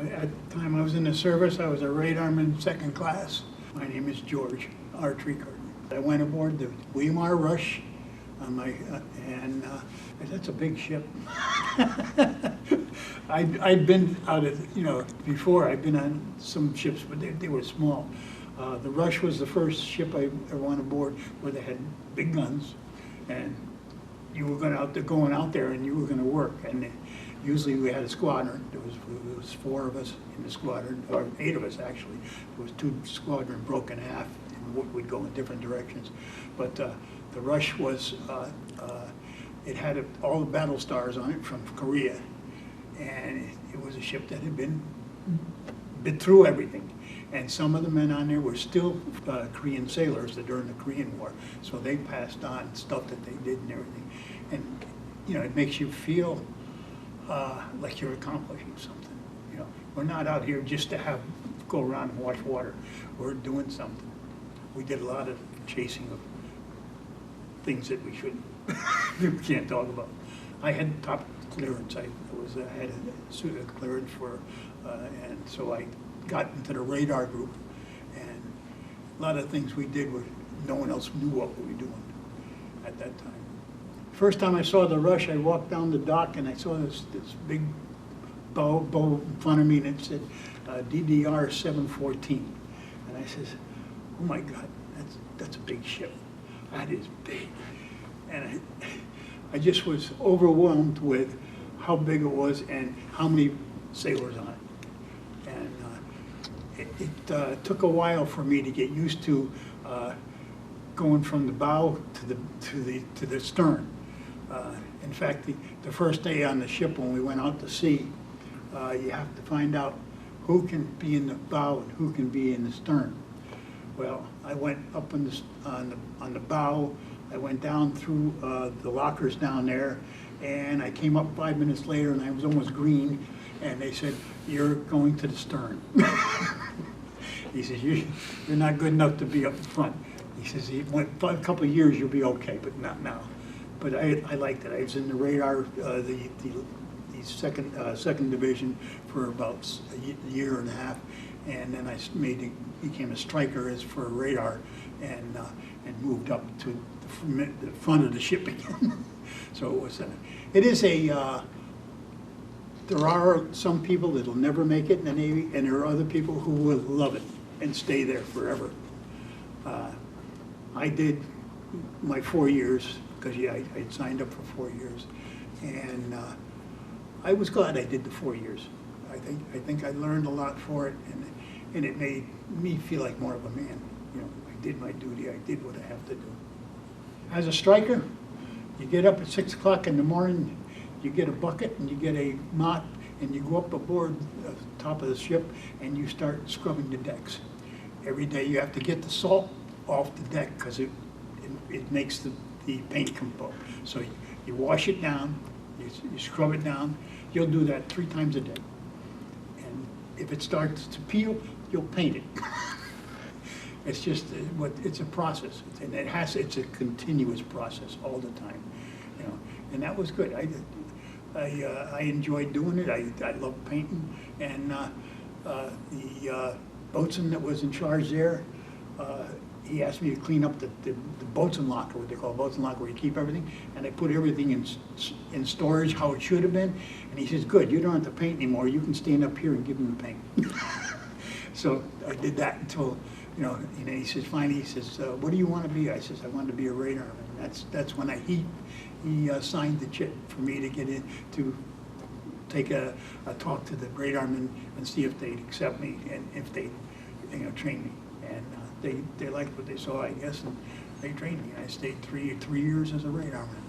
At the time I was in the service, I was a radarman second class. My name is George R. Trecarten. I went aboard the Weimar Rush on my, and that's a big ship. I'd been out of, before I'd been on some ships, but they were small. The Rush was the first ship I ever went aboard where they had big guns, and you were going out there and you were going to work. And usually we had a squadron. There was 4 of us in the squadron, or 8 of us actually. There was 2 squadron broke in half, and we'd go in different directions. But the Rush was, it had all the battle stars on it from Korea, and it was a ship that had been through everything. And some of the men on there were still Korean sailors during the Korean War, so they passed on stuff that they did and everything. And it makes you feel like you're accomplishing something. We're not out here just to go around and watch water. We're doing something. We did a lot of chasing of things that we can't talk about. I had top clearance. I had a suit of clearance for, and so I got into the radar group, and a lot of things we did were no one else knew what we were doing at that time. First time I saw the Rush, I walked down the dock and I saw this big bow in front of me, and it said DDR 714, and I says, "Oh my God, that's a big ship. That is big." And I just was overwhelmed with how big it was and how many sailors on it. And it took a while for me to get used to going from the bow to the stern. In fact, the first day on the ship when we went out to sea, you have to find out who can be in the bow and who can be in the stern. Well, I went up on the bow. I went down through the lockers down there, and I came up 5 minutes later, and I was almost green. And they said, "You're going to the stern." He says, "You're not good enough to be up front." He says, "A couple of years you'll be okay, but not now." But I liked it. I was in the radar, the second division for about a year and a half, and then I became a striker for radar, and moved up to the front of the ship again. So it is a. There are some people that'll never make it in the Navy, and there are other people who will love it and stay there forever. I did my 4 years, because I signed up for 4 years, and I was glad I did the 4 years. I think I learned a lot for it, and it made me feel like more of a man. I did my duty. I did what I have to do. As a striker, you get up at 6 o'clock in the morning. You get a bucket and you get a mop, and you go up aboard the top of the ship and you start scrubbing the decks. Every day you have to get the salt off the deck because it makes the paint come up. So you wash it down, you scrub it down. You'll do that 3 times a day. And if it starts to peel, you'll paint it. It's just it's a process, and it's a continuous process all the time. And that was good. I enjoyed doing it. I love painting, and the boatswain that was in charge there, he asked me to clean up the boatswain locker, what they call a boatswain locker, where you keep everything, and I put everything in storage how it should have been. And he says, "Good, you don't have to paint anymore. You can stand up here and give him the paint." So I did that until, he says, finally, he says, "What do you want to be?" I says, "I want to be a radarman." That's when he signed the chit for me to get in to take a talk to the radarmen and see if they'd accept me and if they train me. And they liked what they saw, I guess, and they trained me. I stayed three years as a radarman.